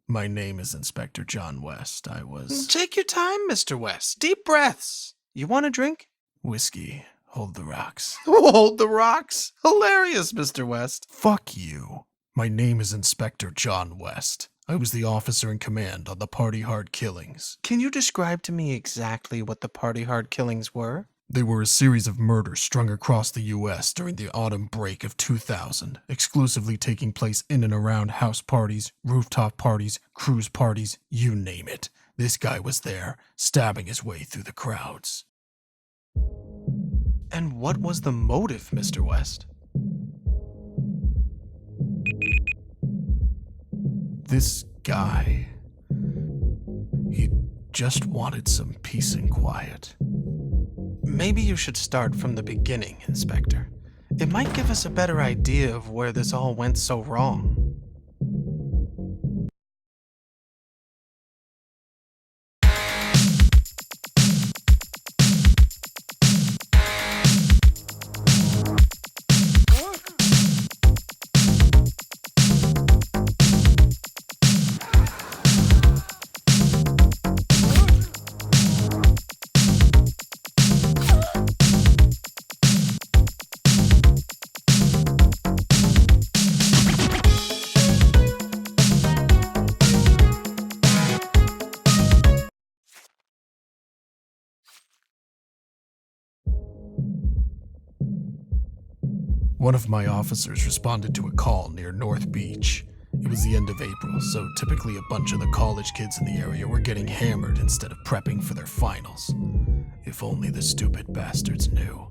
My name is Inspector John West. I was... Take your time, Mr. West. Deep breaths. You want a drink? Whiskey. Hold the rocks. Hold the rocks. Hilarious, Mr. West. Fuck you. My name is Inspector John West. I was the officer in command on the Party Hard killings. Can you describe to me exactly what the Party Hard killings were? They were a series of murders strung across the U.S. during the autumn break of 2000, exclusively taking place in and around house parties, rooftop parties, cruise parties, you name it. This guy was there, stabbing his way through the crowds. And what was the motive, Mr. West? This guy, he just wanted some peace and quiet. Maybe you should start from the beginning, Inspector. It might give us a better idea of where this all went so wrong. One of my officers responded to a call near North Beach. It was the end of April, so typically a bunch of the college kids in the area were getting hammered instead of prepping for their finals. If only the stupid bastards knew.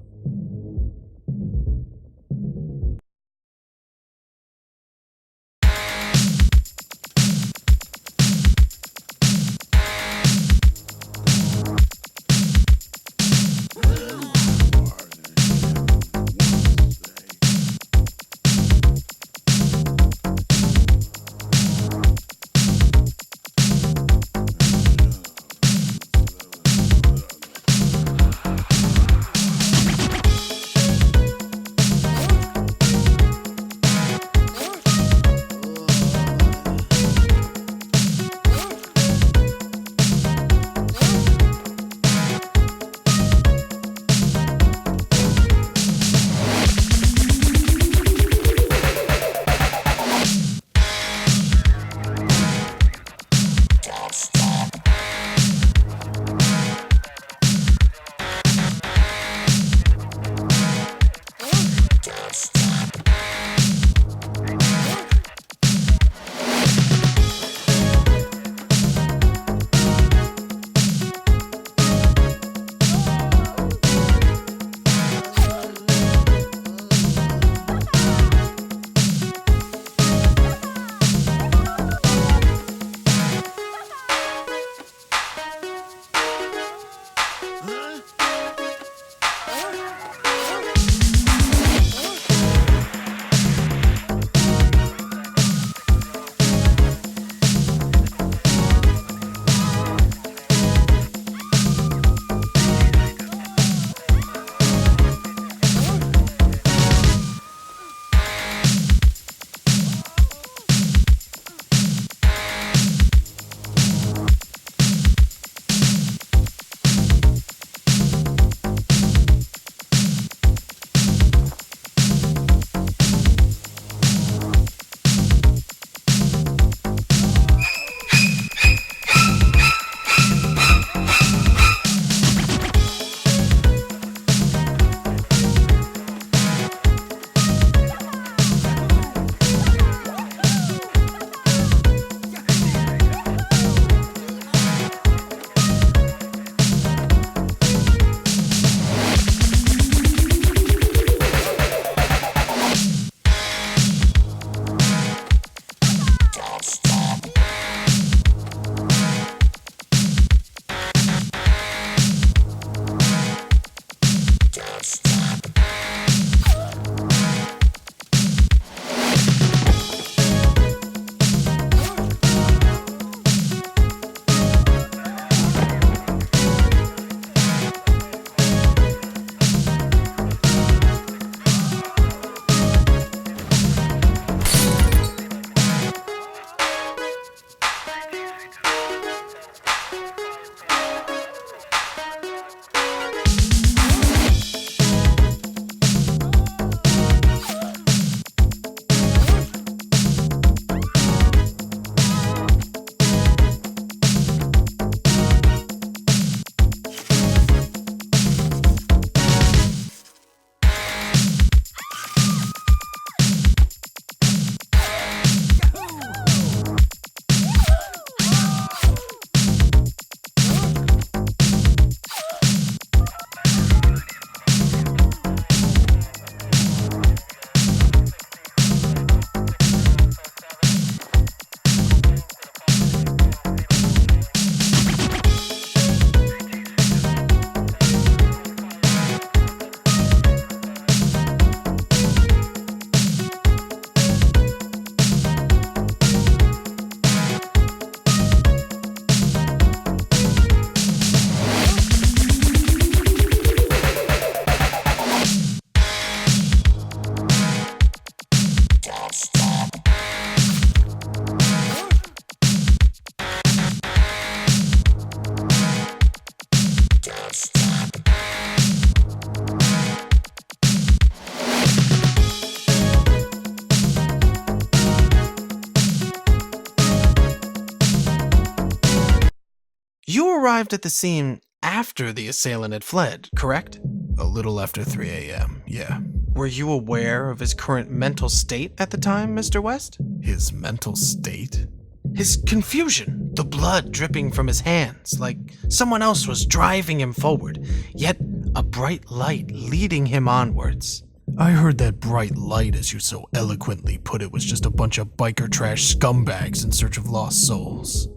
arrived at the scene after the assailant had fled, correct? A little after 3 a.m., yeah. Were you aware of his current mental state at the time, Mr. West? His mental state? His confusion, the blood dripping from his hands, like someone else was driving him forward, yet a bright light leading him onwards. I heard that bright light, as you so eloquently put it, was just a bunch of biker trash scumbags in search of lost souls.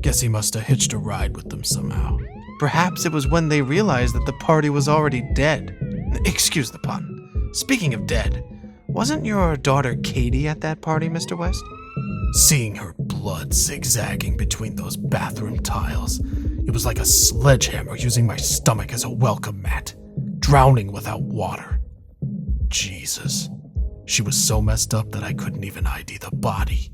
Guess he must have hitched a ride with them somehow. Perhaps it was when they realized that the party was already dead. Excuse the pun. Speaking of dead, wasn't your daughter Katie at that party, Mr. West? Seeing her blood zigzagging between those bathroom tiles, it was like a sledgehammer using my stomach as a welcome mat, drowning without water. Jesus. She was so messed up that I couldn't even ID the body.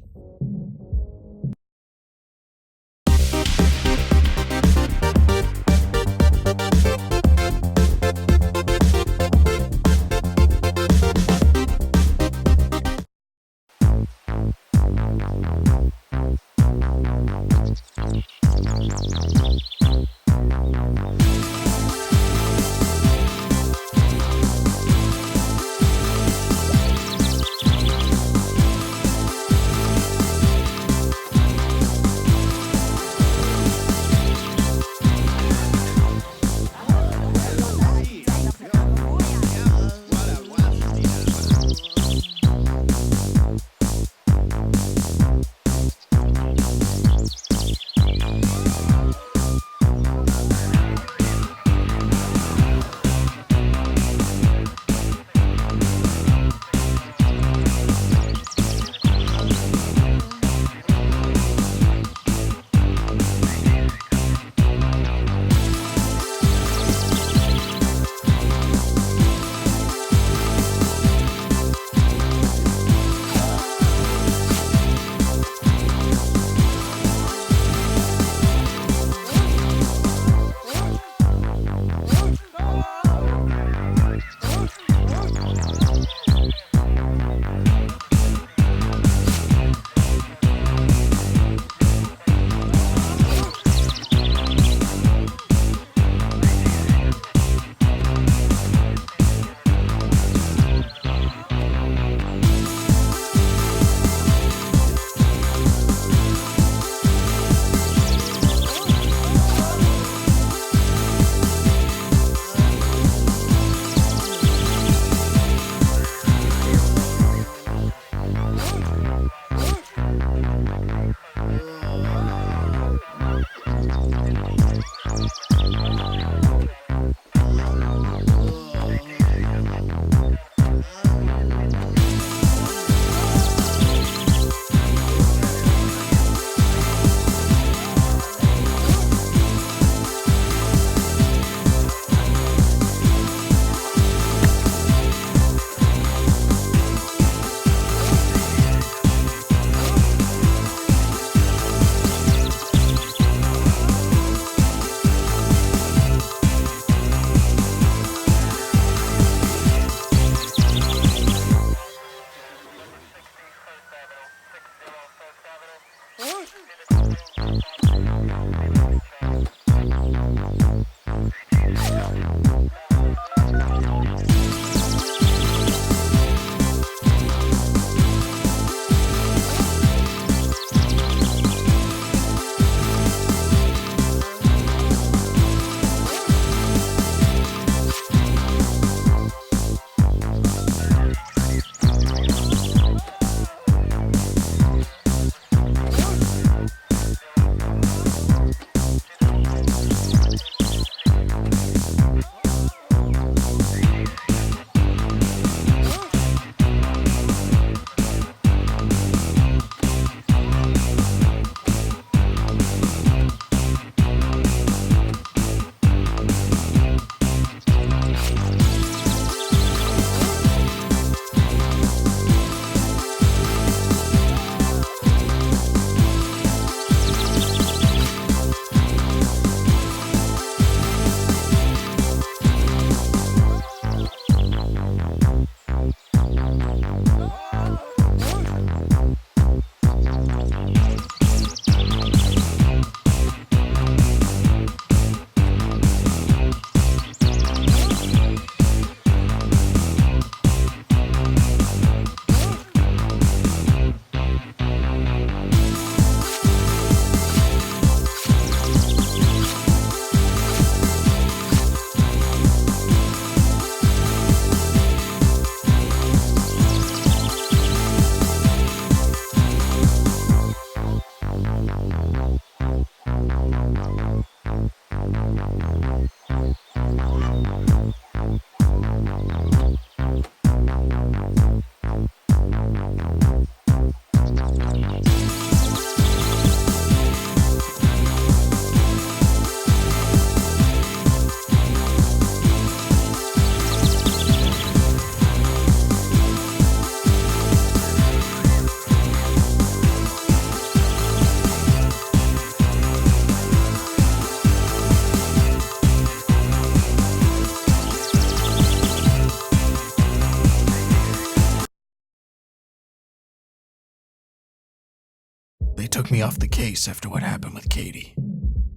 took me off the case after what happened with Katie.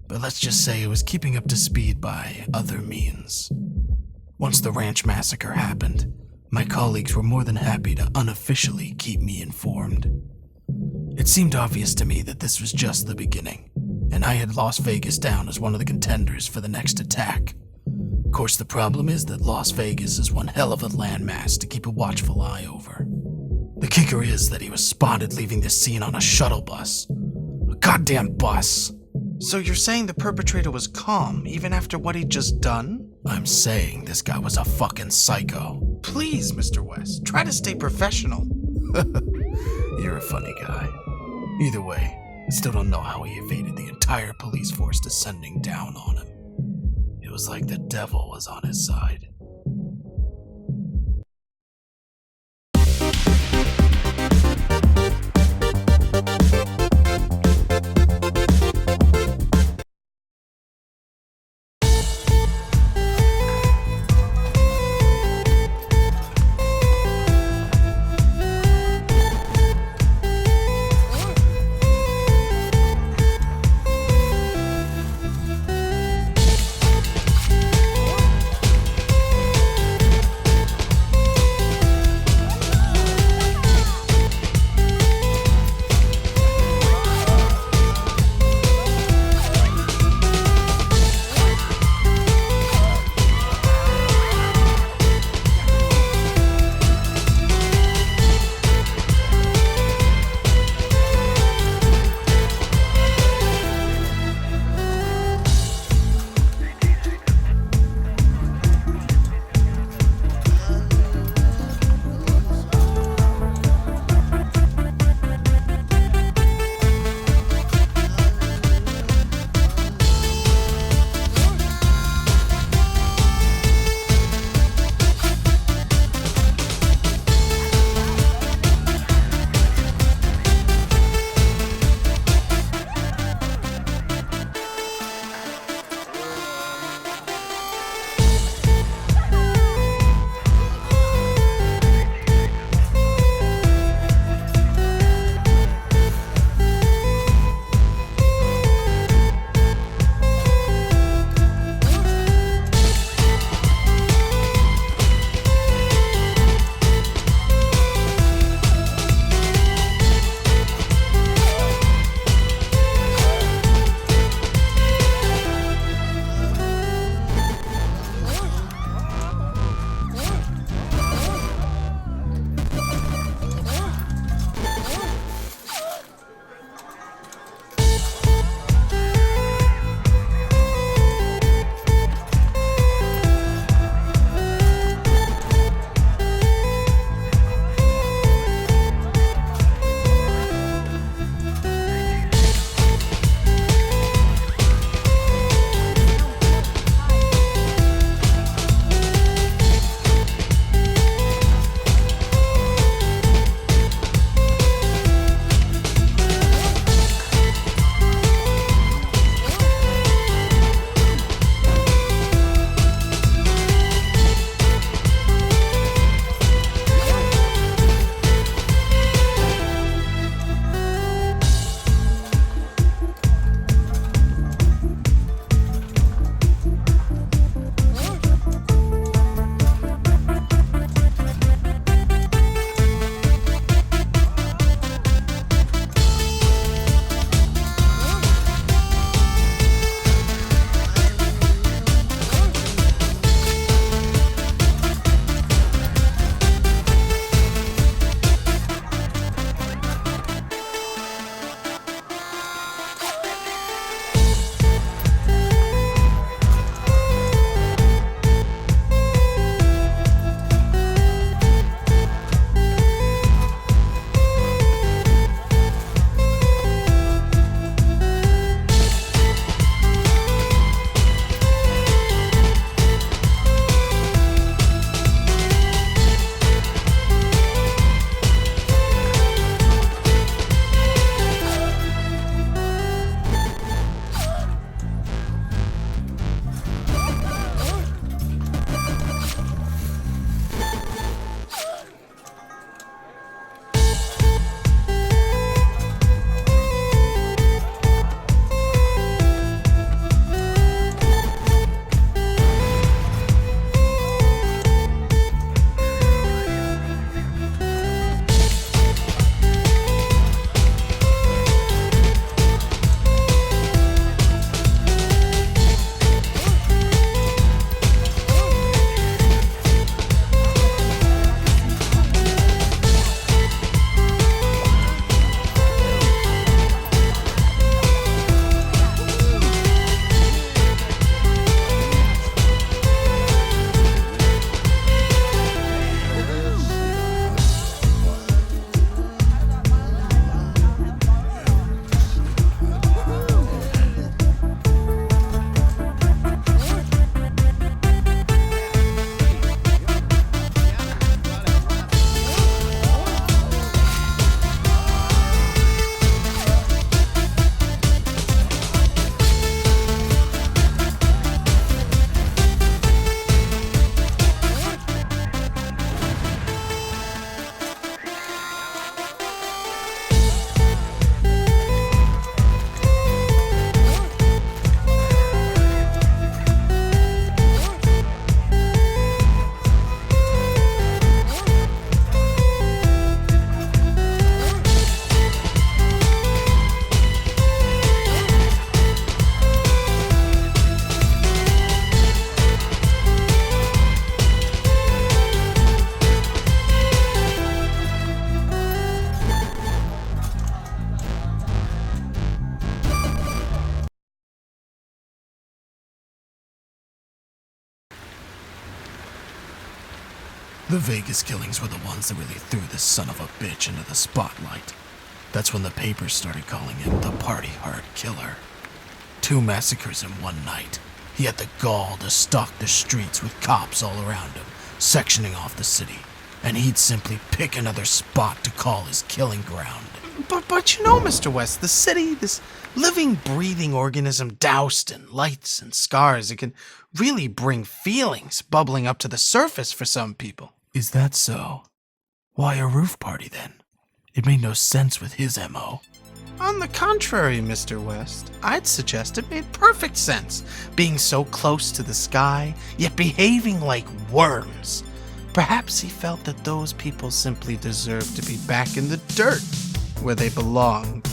But let's just say it was keeping up to speed by other means. Once the ranch massacre happened, my colleagues were more than happy to unofficially keep me informed. It seemed obvious to me that this was just the beginning, and I had Las Vegas down as one of the contenders for the next attack. Of course, the problem is that Las Vegas is one hell of a landmass to keep a watchful eye over. The kicker is that he was spotted leaving this scene on a shuttle bus. A goddamn bus! So you're saying the perpetrator was calm even after what he'd just done? I'm saying this guy was a fucking psycho. Please, Mr. West, try to stay professional. You're a funny guy. Either way, I still don't know how he evaded the entire police force descending down on him. It was like the devil was on his side. The Vegas killings were the ones that really threw this son of a bitch into the spotlight. That's when the papers started calling him the party-hard killer. 2 massacres in one night. He had the gall to stalk the streets with cops all around him, sectioning off the city, and he'd simply pick another spot to call his killing ground. But you know, Mr. West, the city, this living, breathing organism doused in lights and scars, it can really bring feelings bubbling up to the surface for some people. Is that so? Why a roof party then? It made no sense with his MO. On the contrary, Mr. West, I'd suggest it made perfect sense, being so close to the sky, yet behaving like worms. Perhaps he felt that those people simply deserved to be back in the dirt, where they belonged.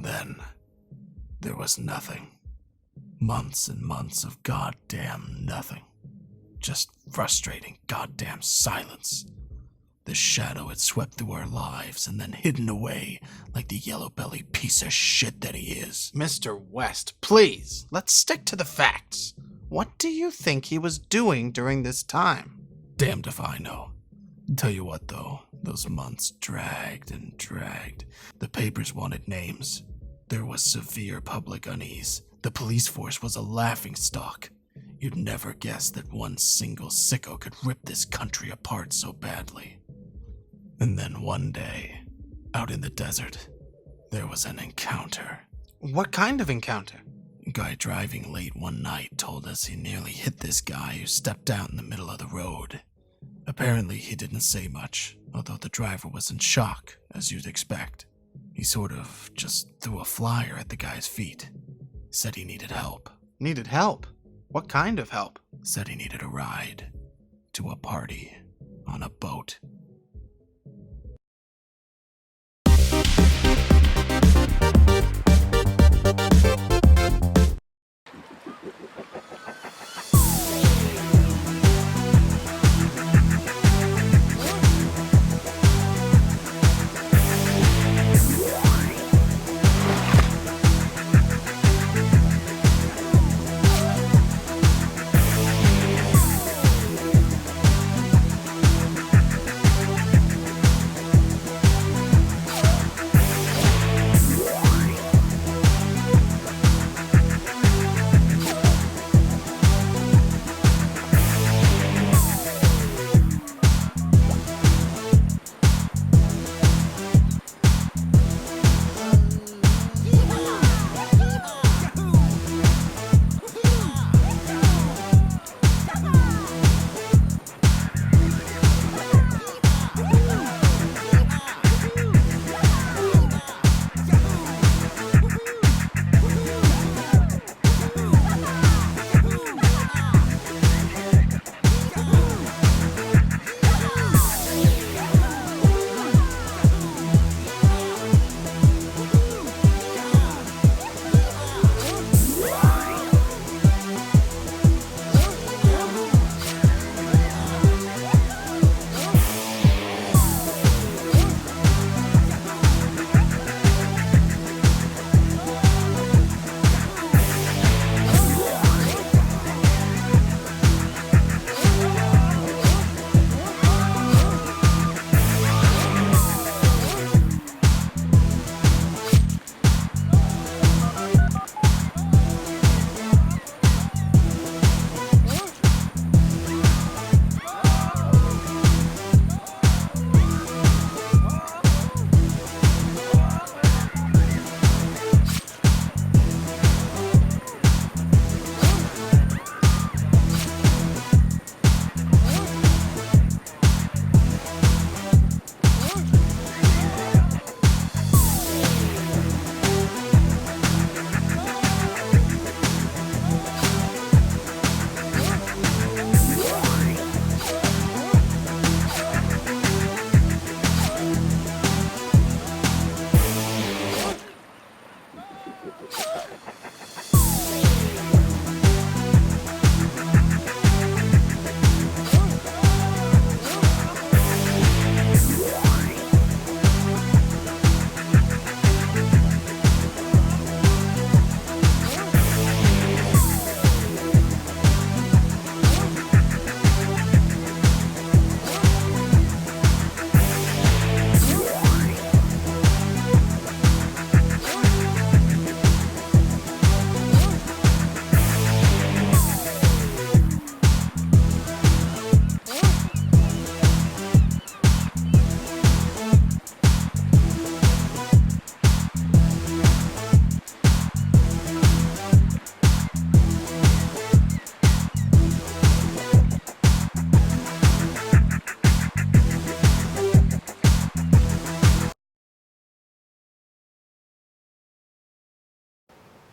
Then, there was nothing. Months and months of goddamn nothing. Just frustrating goddamn silence. The shadow had swept through our lives and then hidden away like the yellow-bellied piece of shit that he is. Mr. West, please, let's stick to the facts. What do you think he was doing during this time? Damned if I know. Tell you what, though, those months dragged and dragged. The papers wanted names. There was severe public unease. The police force was a laughingstock. You'd never guess that one single sicko could rip this country apart so badly. And then one day, out in the desert, there was an encounter. What kind of encounter? A guy driving late one night told us he nearly hit this guy who stepped out in the middle of the road. Apparently he didn't say much, although the driver was in shock, as you'd expect. He sort of just threw a flyer at the guy's feet. Said he needed help. Needed help? What kind of help? Said he needed a ride to a party on a boat.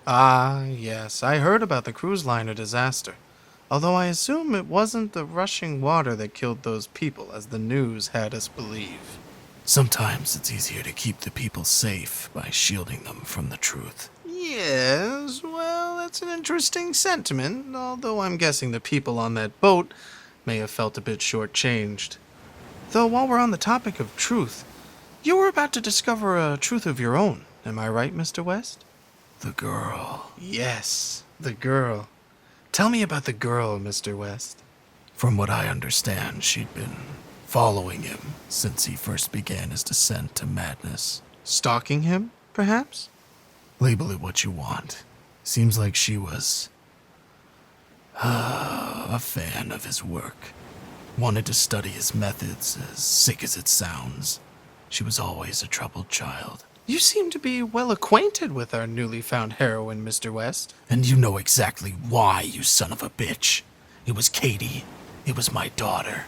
Ah, yes, I heard about the cruise liner disaster. Although I assume it wasn't the rushing water that killed those people, as the news had us believe. Sometimes it's easier to keep the people safe by shielding them from the truth. Yes, well, that's an interesting sentiment, although I'm guessing the people on that boat may have felt a bit shortchanged. Though while we're on the topic of truth, you were about to discover a truth of your own, am I right, Mr. West? The girl. Yes, the girl. Tell me about the girl, Mr. West. From what I understand, she'd been following him since he first began his descent to madness. Stalking him, perhaps? Label it what you want. Seems like she was a fan of his work. Wanted to study his methods, as sick as it sounds. She was always a troubled child. You seem to be well acquainted with our newly found heroine, Mr. West. And you know exactly why, you son of a bitch. It was Katie. It was my daughter.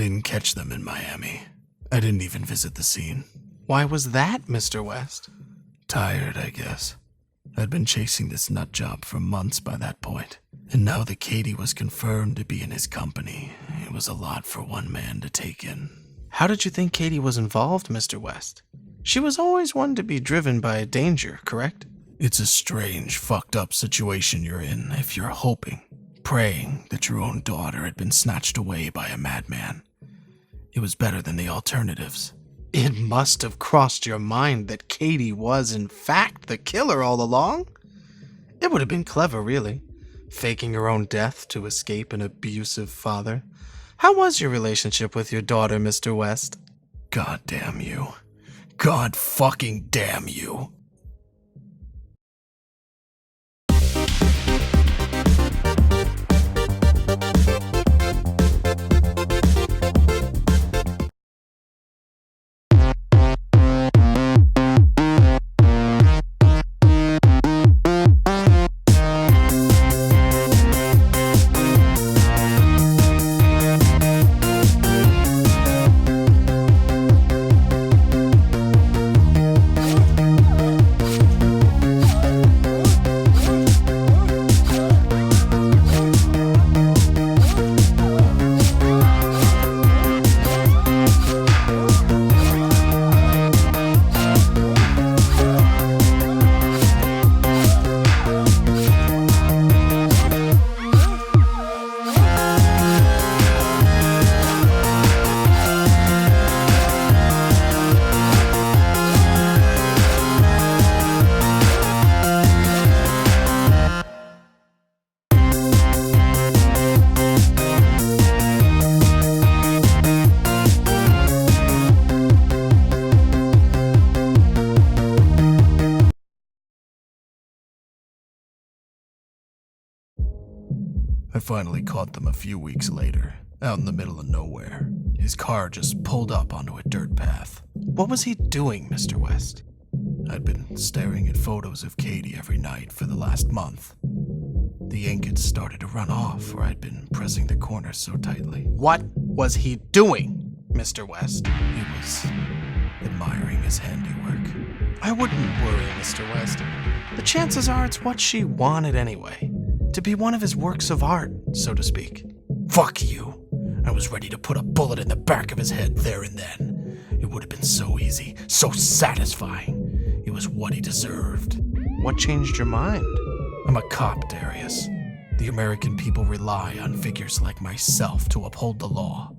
didn't catch them in Miami. I didn't even visit the scene. Why was that, Mr. West? Tired, I guess. I'd been chasing this nut job for months by that point, and now that Katie was confirmed to be in his company, it was a lot for one man to take in. How did you think Katie was involved, Mr. West? She was always one to be driven by danger, correct? It's a strange, fucked up situation you're in if you're hoping, praying that your own daughter had been snatched away by a madman. It was better than the alternatives. It must have crossed your mind that Katie was, in fact, the killer all along? It would have been clever, really, faking her own death to escape an abusive father. How was your relationship with your daughter, Mr. West? God damn you. God fucking damn you. I finally caught them a few weeks later, out in the middle of nowhere. His car just pulled up onto a dirt path. What was he doing, Mr. West? I'd been staring at photos of Katie every night for the last month. The ink had started to run off where I'd been pressing the corners so tightly. What was he doing, Mr. West? He was admiring his handiwork. I wouldn't worry, Mr. West. The chances are it's what she wanted anyway. To be one of his works of art, so to speak. Fuck you. I was ready to put a bullet in the back of his head there and then. It would have been so easy, so satisfying. It was what he deserved. What changed your mind? I'm a cop, Darius. The American people rely on figures like myself to uphold the law.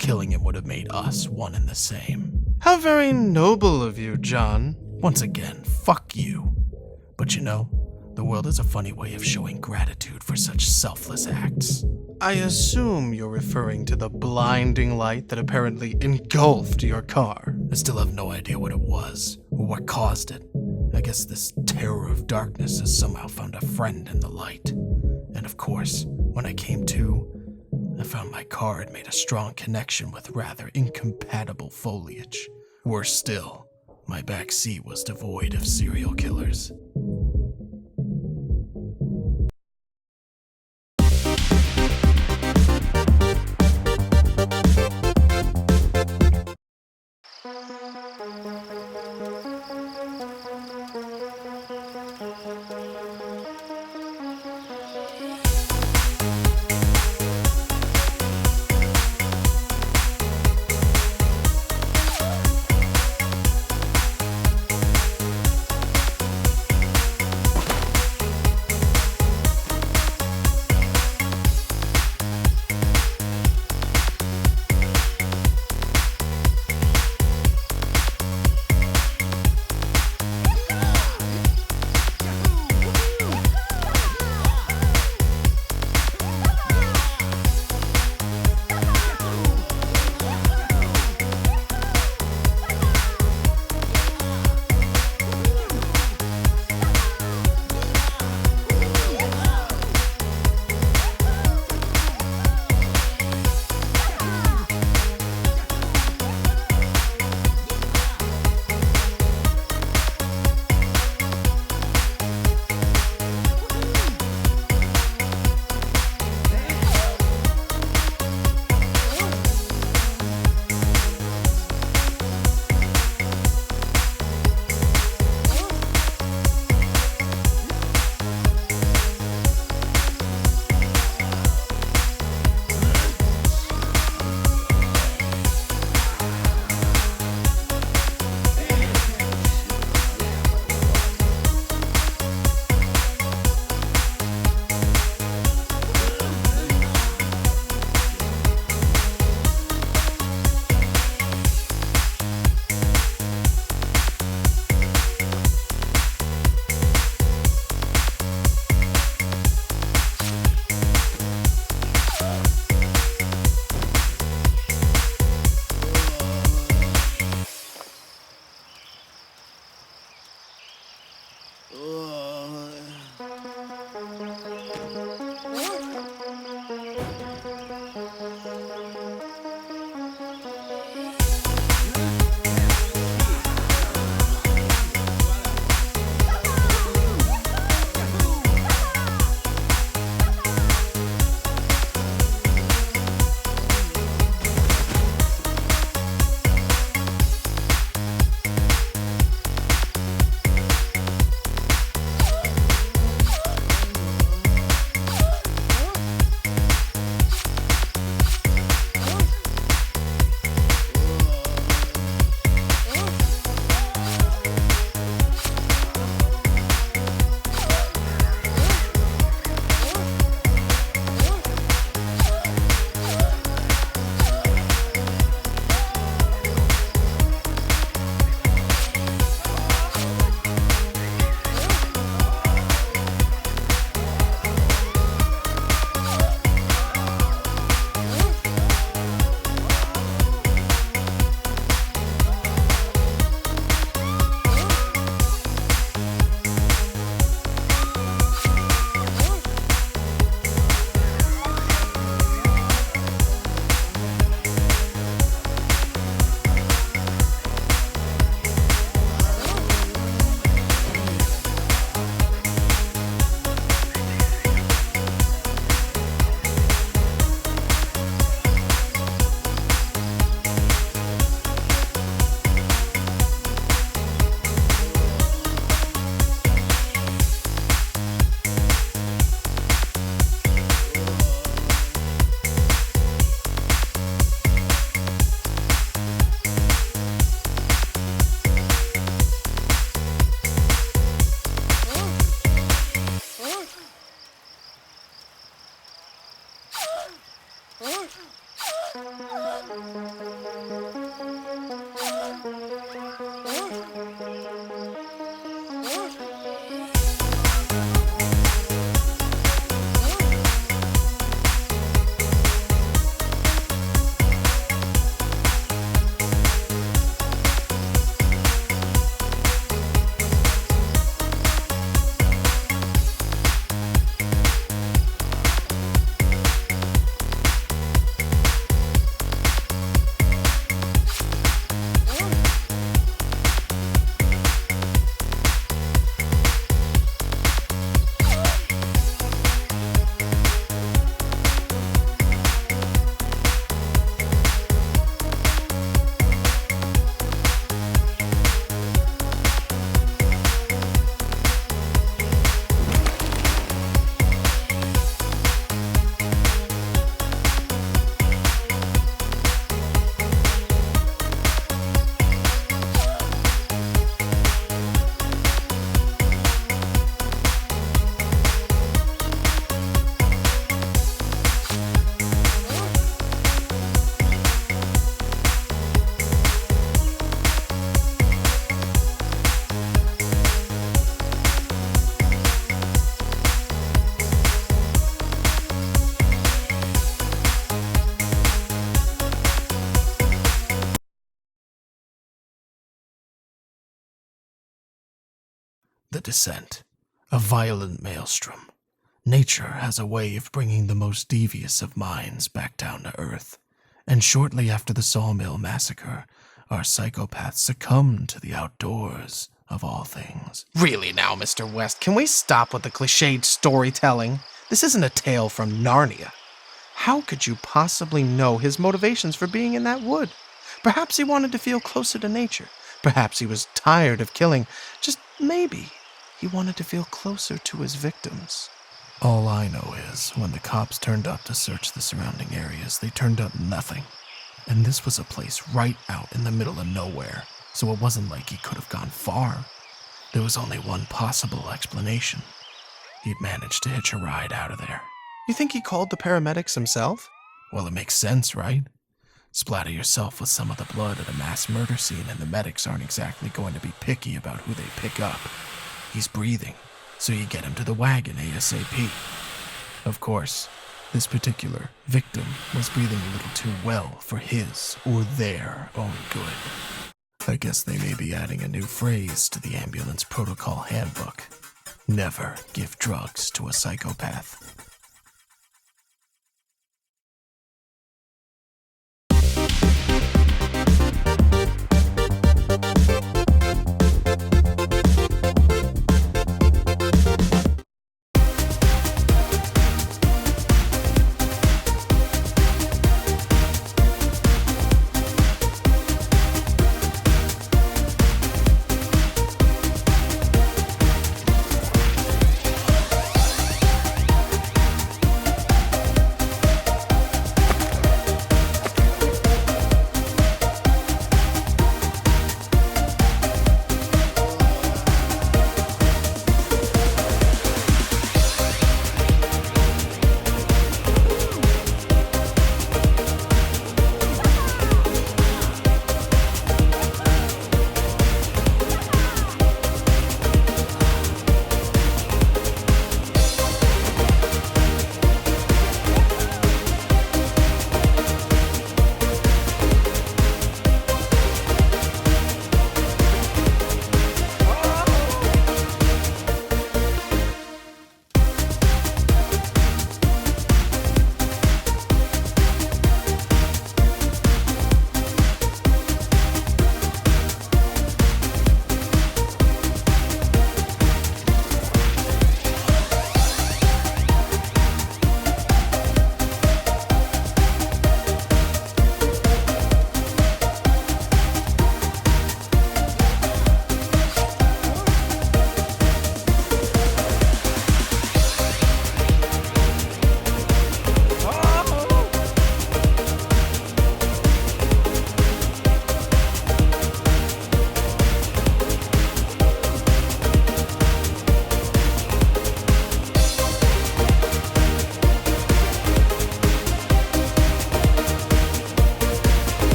Killing him would have made us one and the same. How very noble of you, John. Once again, fuck you. But you know, the world has a funny way of showing gratitude for such selfless acts. I assume you're referring to the blinding light that apparently engulfed your car. I still have no idea what it was, or what caused it. I guess this terror of darkness has somehow found a friend in the light. And of course, when I came to, I found my car had made a strong connection with rather incompatible foliage. Worse still, my back seat was devoid of serial killers. The descent, a violent maelstrom. Nature has a way of bringing the most devious of minds back down to earth. And shortly after the Sawmill massacre, our psychopaths succumbed to the outdoors, of all things. Really now, Mr. West, can we stop with the cliched storytelling? This isn't a tale from Narnia. How could you possibly know his motivations for being in that wood? Perhaps he wanted to feel closer to nature. Perhaps he was tired of killing. Just maybe he wanted to feel closer to his victims. All I know is, when the cops turned up to search the surrounding areas, they turned up nothing. And this was a place right out in the middle of nowhere, so it wasn't like he could have gone far. There was only one possible explanation. He'd managed to hitch a ride out of there. You think he called the paramedics himself? Well, it makes sense, right? Splatter yourself with some of the blood at a mass murder scene and the medics aren't exactly going to be picky about who they pick up. He's breathing, so you get him to the wagon ASAP. Of course, this particular victim was breathing a little too well for his or their own good. I guess they may be adding a new phrase to the ambulance protocol handbook. Never give drugs to a psychopath.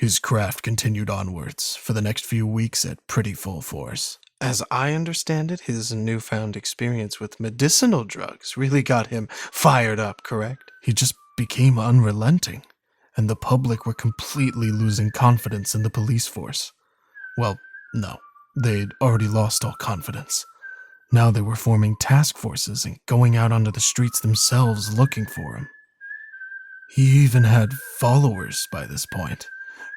His craft continued onwards for the next few weeks at pretty full force. As I understand it, his newfound experience with medicinal drugs really got him fired up, correct? He just became unrelenting, and the public were completely losing confidence in the police force. Well, no, they'd already lost all confidence. Now they were forming task forces and going out onto the streets themselves looking for him. He even had followers by this point,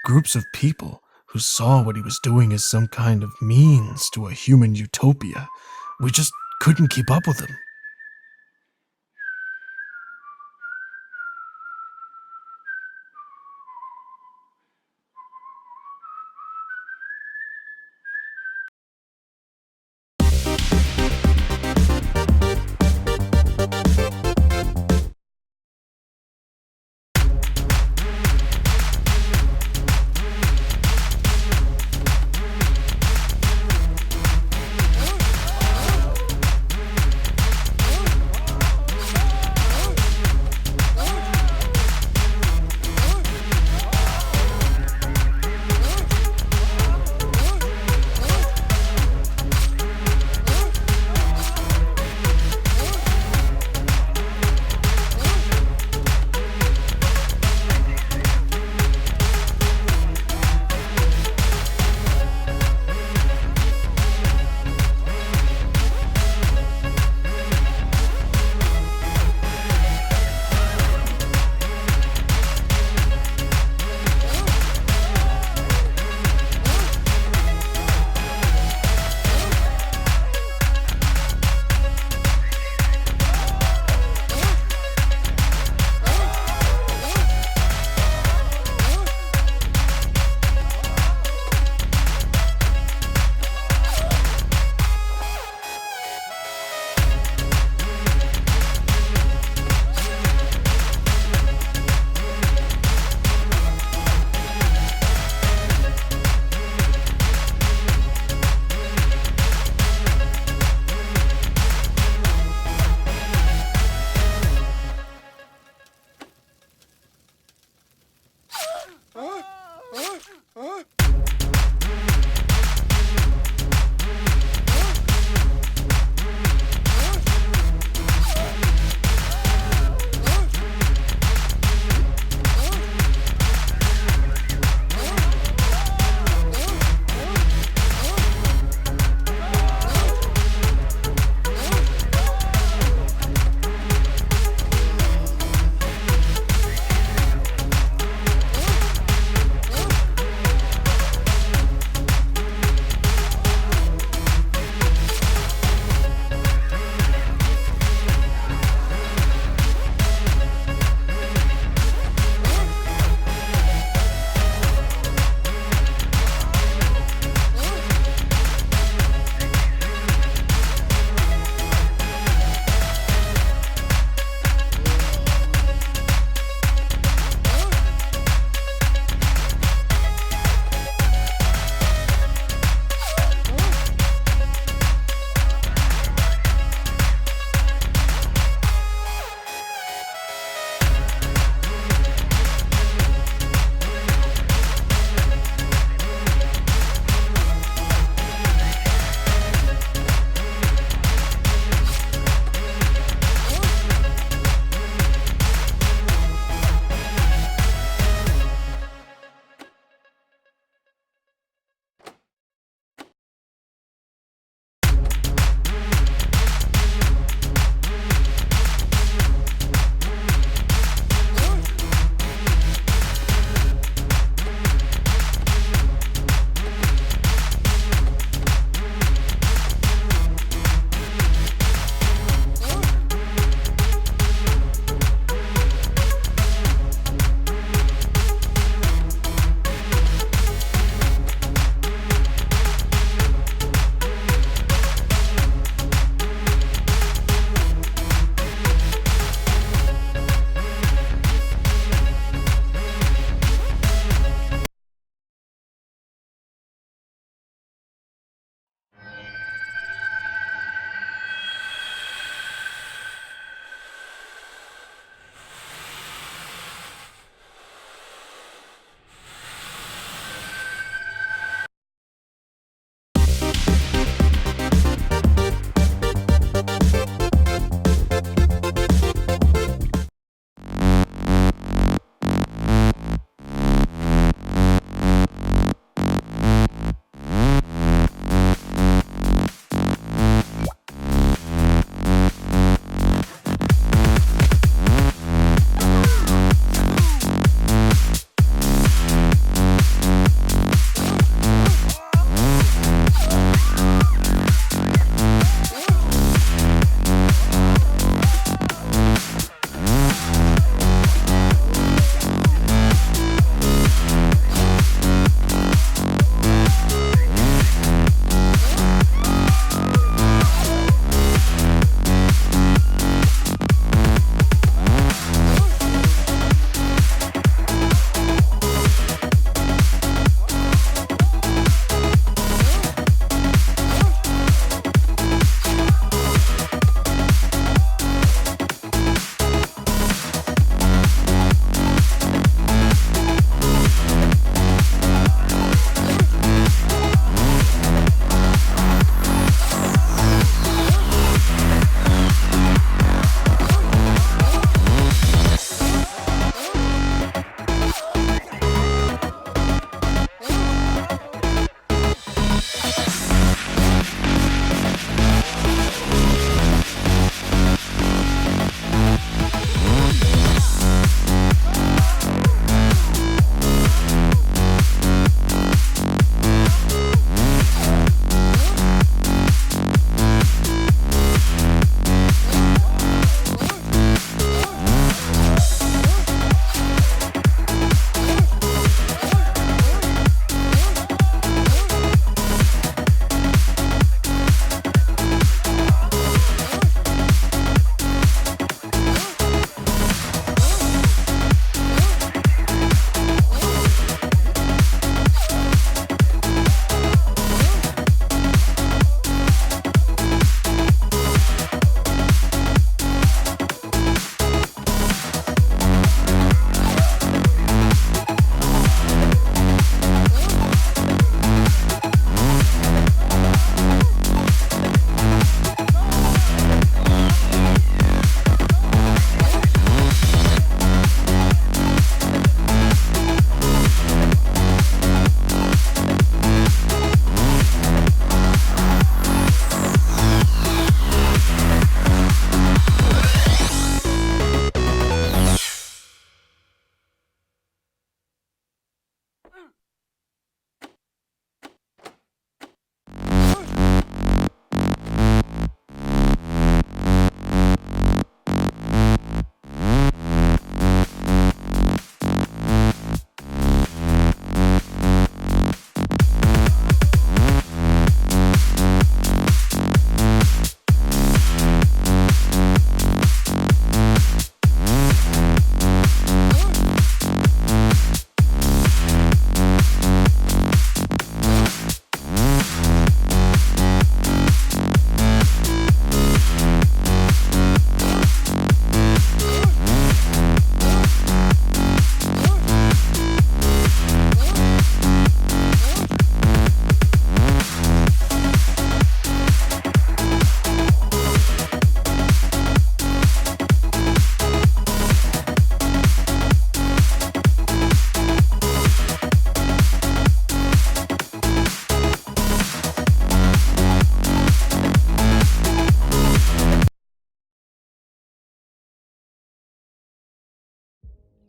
groups of people who saw what he was doing as some kind of means to a human utopia. We just couldn't keep up with him.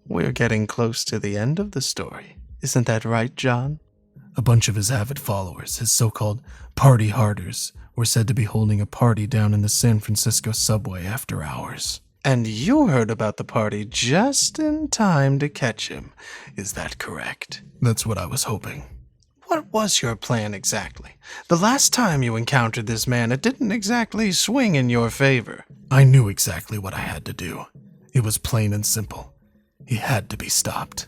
we're getting close to the end of the story. Isn't that right, John? A bunch of his avid followers, his so-called party harders, were said to be holding a party down in the San Francisco subway after hours. And you heard about the party just in time to catch him. Is that correct? That's what I was hoping. What was your plan exactly? The last time you encountered this man, it didn't exactly swing in your favor. I knew exactly what I had to do. It was plain and simple. He had to be stopped.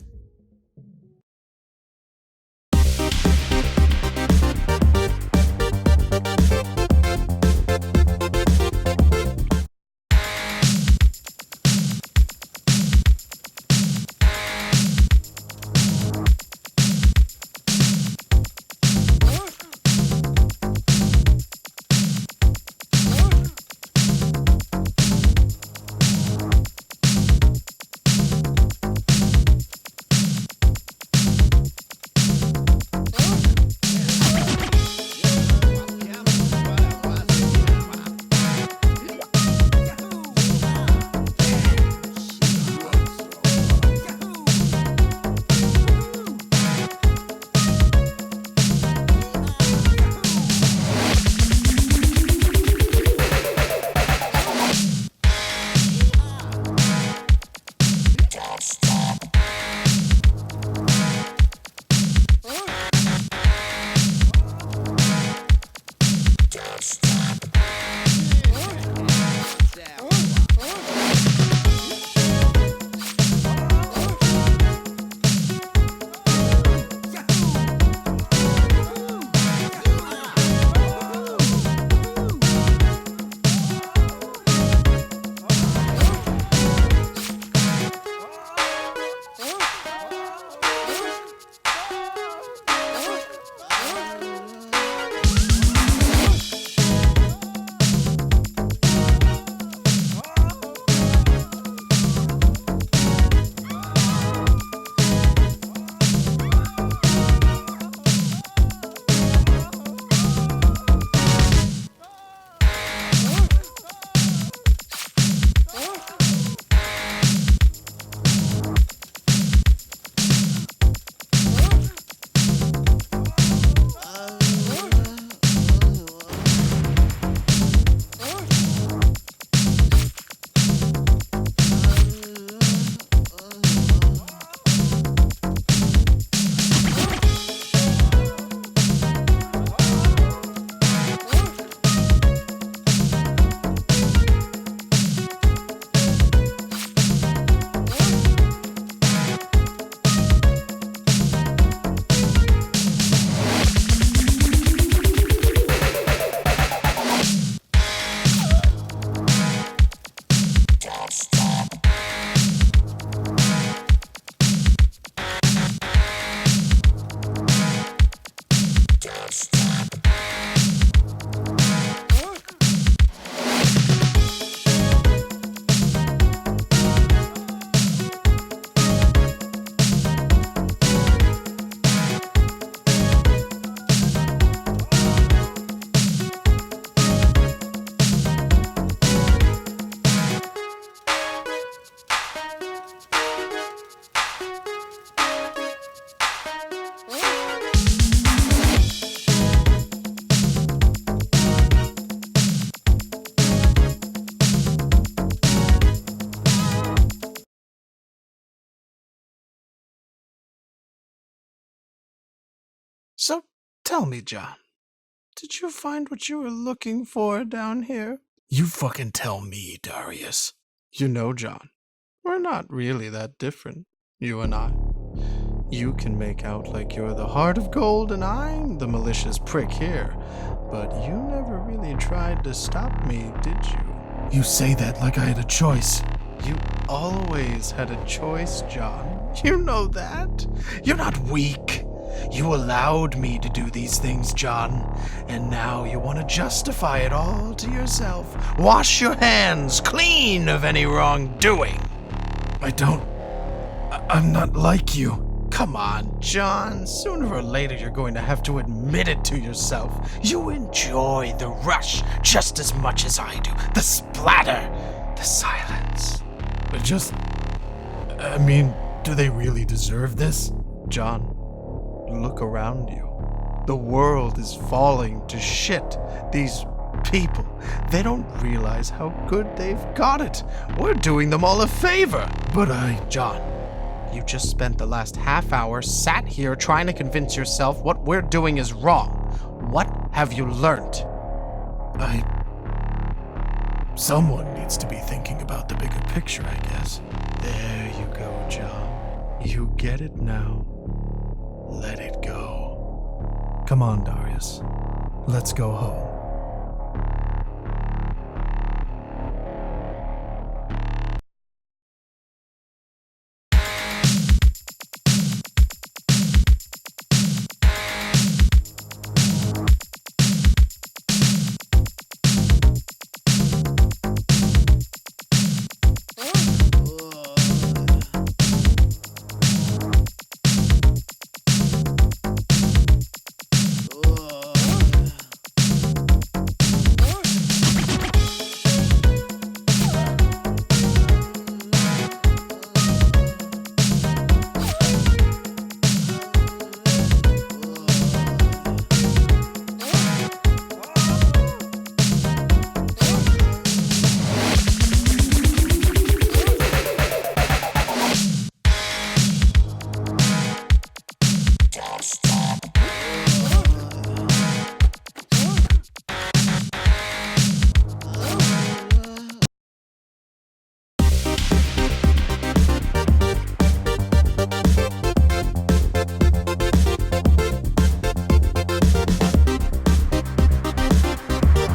So, tell me, John, did you find what you were looking for down here? You fucking tell me, Darius. You know, John, we're not really that different, you and I. You can make out like you're the heart of gold and I'm the malicious prick here, but you never really tried to stop me, did you? You say that like I had a choice. You always had a choice, John. You know that. You're not weak. You allowed me to do these things, John, and now you want to justify it all to yourself. Wash your hands clean of any wrongdoing. I'm not like you. Come on, John. Sooner or later you're going to have to admit it to yourself. You enjoy the rush just as much as I do. The splatter, the silence. Do they really deserve this? John, look around you. The world is falling to shit. These people, they don't realize how good they've got it. We're doing them all a favor. John, You just spent the last half hour sat here trying to convince yourself what we're doing is wrong. What have you learned? Someone needs to be thinking about the bigger picture, I guess. There you go, John. You get it now. Let it go. Come on, Darius. Let's go home. Tossed.